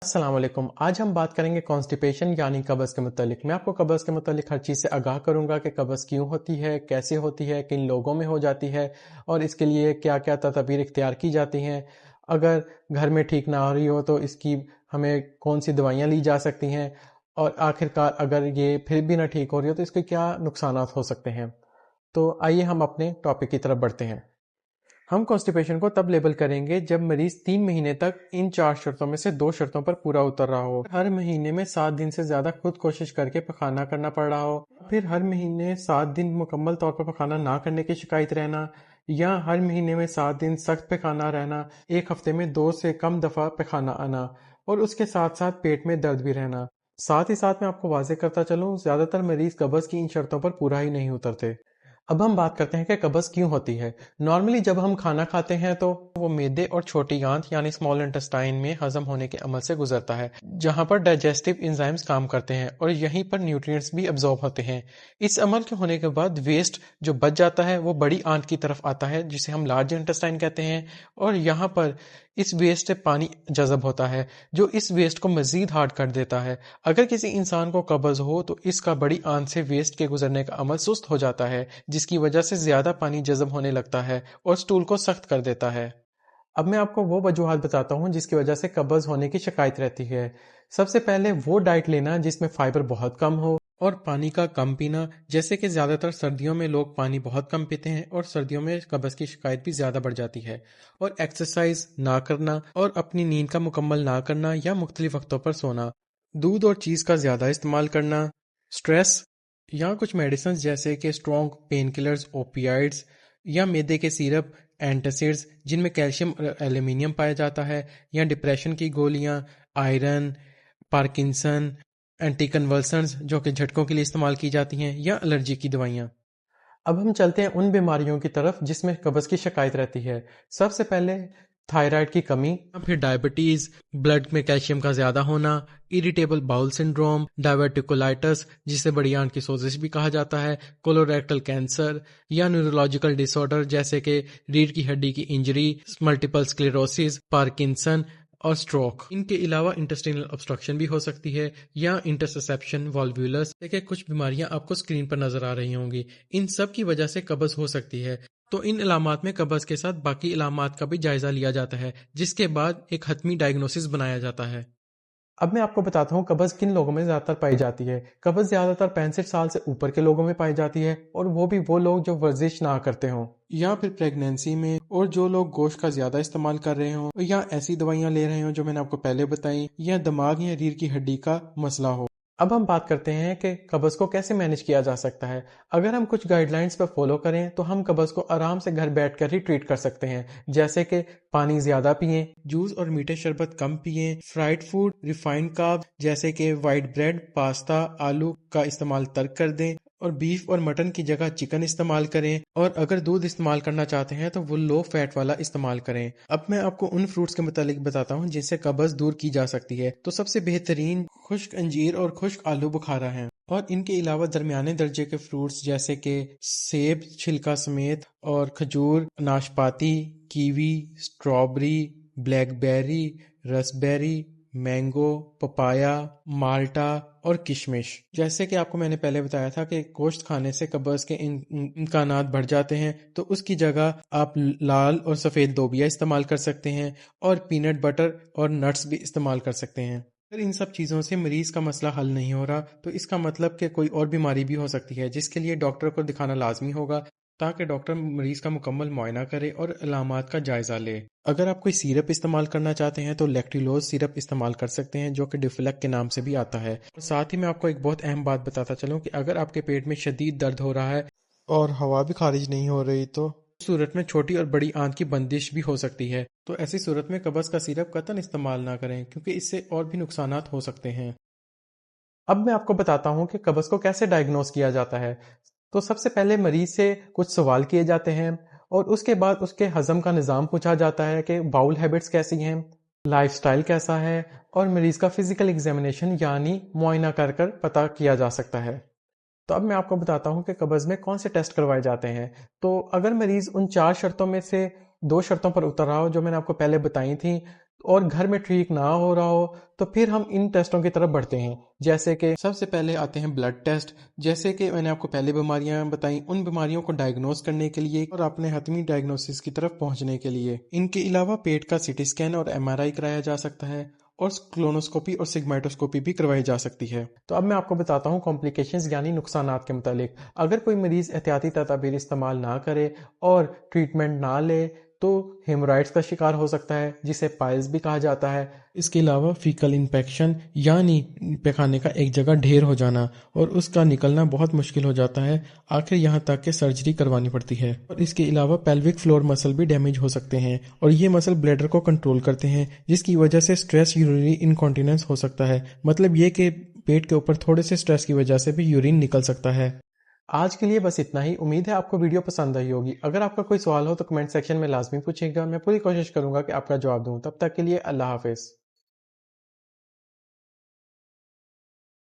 السلام علیکم. آج ہم بات کریں گے کانسٹیپیشن یعنی قبض کے متعلق. میں آپ کو قبض کے متعلق ہر چیز سے آگاہ کروں گا کہ قبض کیوں ہوتی ہے، کیسے ہوتی ہے، کن لوگوں میں ہو جاتی ہے اور اس کے لیے کیا کیا تدابیر اختیار کی جاتی ہیں. اگر گھر میں ٹھیک نہ ہو رہی ہو تو اس کی ہمیں کون سی دوائیاں لی جا سکتی ہیں، اور آخر کار اگر یہ پھر بھی نہ ٹھیک ہو رہی ہو تو اس کے کیا نقصانات ہو سکتے ہیں. تو آئیے ہم اپنے ٹاپک کی طرف بڑھتے ہیں. ہم کانسٹیپیشن کو تب لیبل کریں گے جب مریض 3 مہینے تک ان 4 شرطوں میں سے 2 شرطوں پر پورا اتر رہا ہو. ہر مہینے میں 7 دن سے زیادہ خود کوشش کر کے پخانہ کرنا پڑ رہا ہو، پھر ہر مہینے 7 دن مکمل طور پر پخانہ نہ کرنے کی شکایت رہنا، یا ہر مہینے میں 7 دن سخت پخانہ رہنا، ایک ہفتے میں 2 سے کم دفعہ پخانہ آنا، اور اس کے ساتھ ساتھ پیٹ میں درد بھی رہنا. ساتھ ہی ساتھ میں آپ کو واضح کرتا چلوں، زیادہ تر مریض قبض کی ان شرطوں پر پورا ہی نہیں اترتے. اب ہم بات کرتے ہیں کہ قبض کیوں ہوتی ہے. نارملی جب ہم کھانا کھاتے ہیں تو وہ معدے اور چھوٹی آنت یعنی اسمال انٹسٹائن میں ہضم ہونے کے عمل سے گزرتا ہے، جہاں پر ڈائجسٹیو انزائمز کام کرتے ہیں اور یہیں پر نیوٹرینٹس بھی ابزارب ہوتے ہیں. اس عمل کے ہونے کے بعد ویسٹ جو بچ جاتا ہے وہ بڑی آنت کی طرف آتا ہے جسے ہم لارج انٹسٹائن کہتے ہیں، اور یہاں پر اس ویسٹ سے پانی جذب ہوتا ہے جو اس ویسٹ کو مزید ہارڈ کر دیتا ہے. اگر کسی انسان کو قبض ہو تو اس کا بڑی آنت سے ویسٹ کے گزرنے کا عمل سست ہو جاتا ہے، جس کی وجہ سے زیادہ پانی جذب ہونے لگتا ہے اور سٹول کو سخت کر دیتا ہے. اب میں آپ کو وہ وجوہات بتاتا ہوں جس کی وجہ سے قبض ہونے کی شکایت رہتی ہے. سب سے پہلے وہ ڈائٹ لینا جس میں فائبر بہت کم ہو اور پانی کا کم پینا، جیسے کہ زیادہ تر سردیوں میں لوگ پانی بہت کم پیتے ہیں اور سردیوں میں قبض کی شکایت بھی زیادہ بڑھ جاتی ہے. اور ایکسرسائز نہ کرنا اور اپنی نیند کا مکمل نہ کرنا یا مختلف وقتوں پر سونا. دودھ اور چیز کا زیادہ استعمال کرنا، سٹریس یا کچھ میڈیسنز جیسے کہ اسٹرانگ پین کلرز، اوپیائڈز یا معدے کے سیرپ، اینٹاسڈز جن میں کیلشیم اور ایلومینیم پایا جاتا ہے، یا ڈپریشن کی گولیاں، آئرن، پارکنسن، اینٹی کنولسنز جو کہ جھٹکوں کے لیے استعمال کی جاتی ہیں، یا الرجی کی دوائیاں. اب ہم چلتے ہیں ان بیماریوں کی طرف جس میں قبض کی شکایت رہتی ہے. سب سے پہلے تھائرائیڈ کی کمی، پھر ڈائبٹیز، بلڈ میں کیلشیم کا زیادہ ہونا، اریٹیبل باؤل سنڈروم، ڈائیورٹیکولائٹس جسے بڑی آنت کی سوزش بھی کہا جاتا ہے، کولوریکٹل کینسر، یا نیورولوجیکل ڈس آرڈر جیسے کہ ریڑھ کی ہڈی کی انجری، ملٹیپل سکلیروسس، پارکنسن اور سٹروک. ان کے علاوہ انٹسٹینل obstruction بھی ہو سکتی ہے، یا انٹرسیپشن والوولس، کہ کچھ بیماریاں آپ کو اسکرین پر نظر آ رہی ہوں گی. ان سب کی وجہ سے قبض ہو سکتی ہے. تو ان علامات میں قبض کے ساتھ باقی علامات کا بھی جائزہ لیا جاتا ہے، جس کے بعد ایک حتمی ڈائگنوسس بنایا جاتا ہے. اب میں آپ کو بتاتا ہوں قبض کن لوگوں میں زیادہ تر پائی جاتی ہے. قبض زیادہ تر 65 سال سے اوپر کے لوگوں میں پائی جاتی ہے، اور وہ بھی وہ لوگ جو ورزش نہ کرتے ہوں، یا پھر پریگنینسی میں، اور جو لوگ گوشت کا زیادہ استعمال کر رہے ہوں، یا ایسی دوائیاں لے رہے ہوں جو میں نے آپ کو پہلے بتائیں، یا دماغ یا ریڑھ کی ہڈی کا مسئلہ ہو. اب ہم بات کرتے ہیں کہ قبض کو کیسے مینج کیا جا سکتا ہے. اگر ہم کچھ گائیڈ لائنز پر فالو کریں تو ہم قبض کو آرام سے گھر بیٹھ کر ہی ٹریٹ کر سکتے ہیں، جیسے کہ پانی زیادہ پئیں، جوس اور میٹھے شربت کم پئیں، فرائڈ فوڈ، ریفائنڈ کارب جیسے کہ وائٹ بریڈ، پاستا، آلو کا استعمال ترک کر دیں، اور بیف اور مٹن کی جگہ چکن استعمال کریں، اور اگر دودھ استعمال کرنا چاہتے ہیں تو وہ لو فیٹ والا استعمال کریں. اب میں آپ کو ان فروٹس کے متعلق بتاتا ہوں جن سے قبض دور کی جا سکتی ہے. تو سب سے بہترین خشک انجیر اور خشک آلو بخارا ہیں، اور ان کے علاوہ درمیانے درجے کے فروٹس جیسے کہ سیب چھلکا سمیت، اور کھجور، ناشپاتی، کیوی، سٹرابری، بلیک بیری، رسبیری، مینگو، پپایا، مالٹا اور کشمش. جیسے کہ آپ کو میں نے پہلے بتایا تھا کہ گوشت کھانے سے قبض کے امکانات بڑھ جاتے ہیں، تو اس کی جگہ آپ لال اور سفید لوبیا استعمال کر سکتے ہیں، اور پینٹ بٹر اور نٹس بھی استعمال کر سکتے ہیں. اگر ان سب چیزوں سے مریض کا مسئلہ حل نہیں ہو رہا تو اس کا مطلب کہ کوئی اور بیماری بھی ہو سکتی ہے، جس کے لیے ڈاکٹر کو دکھانا لازمی ہوگا تاکہ ڈاکٹر مریض کا مکمل معائنہ کرے اور علامات کا جائزہ لے. اگر آپ کوئی سیرپ استعمال کرنا چاہتے ہیں تو لیکٹیلوز سیرپ استعمال کر سکتے ہیں، جو کہ ڈیفلیک کے نام سے بھی آتا ہے. اور ساتھ ہی میں آپ کو ایک بہت اہم بات بتاتا چلوں کہ اگر آپ کے پیٹ میں شدید درد ہو رہا ہے اور ہوا بھی خارج نہیں ہو رہی تو صورت میں چھوٹی اور بڑی آنت کی بندش بھی ہو سکتی ہے. تو ایسی صورت میں قبض کا سیرپ قطعاً استعمال نہ کریں، کیونکہ اس سے اور بھی نقصانات ہو سکتے ہیں. اب میں آپ کو بتاتا ہوں کہ قبض کو کیسے ڈائگنوز کیا جاتا ہے. تو سب سے پہلے مریض سے کچھ سوال کیے جاتے ہیں، اور اس کے بعد اس کے ہضم کا نظام پوچھا جاتا ہے کہ باؤل ہیبٹس کیسی ہیں، لائف سٹائل کیسا ہے، اور مریض کا فزیکل ایگزامینیشن یعنی معائنہ کر کر پتہ کیا جا سکتا ہے. تو اب میں آپ کو بتاتا ہوں کہ قبض میں کون سے ٹیسٹ کروائے جاتے ہیں. تو اگر مریض ان 4 شرطوں میں سے 2 شرطوں پر اتر رہا ہو جو میں نے آپ کو پہلے بتائی تھیں، اور گھر میں ٹھیک نہ ہو رہا ہو تو پھر ہم ان ٹیسٹوں کی طرف بڑھتے ہیں، جیسے کہ سب سے پہلے آتے ہیں بلڈ ٹیسٹ۔ جیسے کہ میں نے آپ کو پہلے بیماریاں بتائیں، ان بیماریوں کو ڈائگنوز کرنے کے لیے اور اپنے حتمی ڈائگنوسس کی طرف پہنچنے کے لیے ان کے علاوہ پیٹ کا سی ٹی اسکین اور MRI کرایا جا سکتا ہے، اور کولونوسکوپی اور سگمائٹوسکوپی بھی کروائی جا سکتی ہے۔ تو اب میں آپ کو بتاتا ہوں کمپلیکیشنز یعنی نقصانات کے متعلق۔ اگر کوئی مریض احتیاطی تدابیر استعمال نہ کرے اور ٹریٹمنٹ نہ لے تو ہیمورائڈز کا شکار ہو سکتا ہے، جسے پائلز بھی کہا جاتا ہے۔ اس کے علاوہ فیکل انفیکشن یعنی پیخانے کا ایک جگہ ڈھیر ہو جانا اور اس کا نکلنا بہت مشکل ہو جاتا ہے، آخر یہاں تک کہ سرجری کروانی پڑتی ہے۔ اور اس کے علاوہ پیلوک فلور مسل بھی ڈیمیج ہو سکتے ہیں، اور یہ مسل بلیڈر کو کنٹرول کرتے ہیں، جس کی وجہ سے سٹریس یورینری انکانٹیننس ہو سکتا ہے۔ مطلب یہ کہ پیٹ کے اوپر تھوڑے سے سٹریس کی وجہ سے بھی یورین نکل سکتا ہے۔ آج کے لیے بس اتنا ہی۔ امید ہے آپ کو ویڈیو پسند آئی ہوگی۔ اگر آپ کا کوئی سوال ہو تو کمنٹ سیکشن میں لازمی پوچھیں گا، میں پوری کوشش کروں گا کہ آپ کا جواب دوں۔ تب تک کے لیے اللہ حافظ۔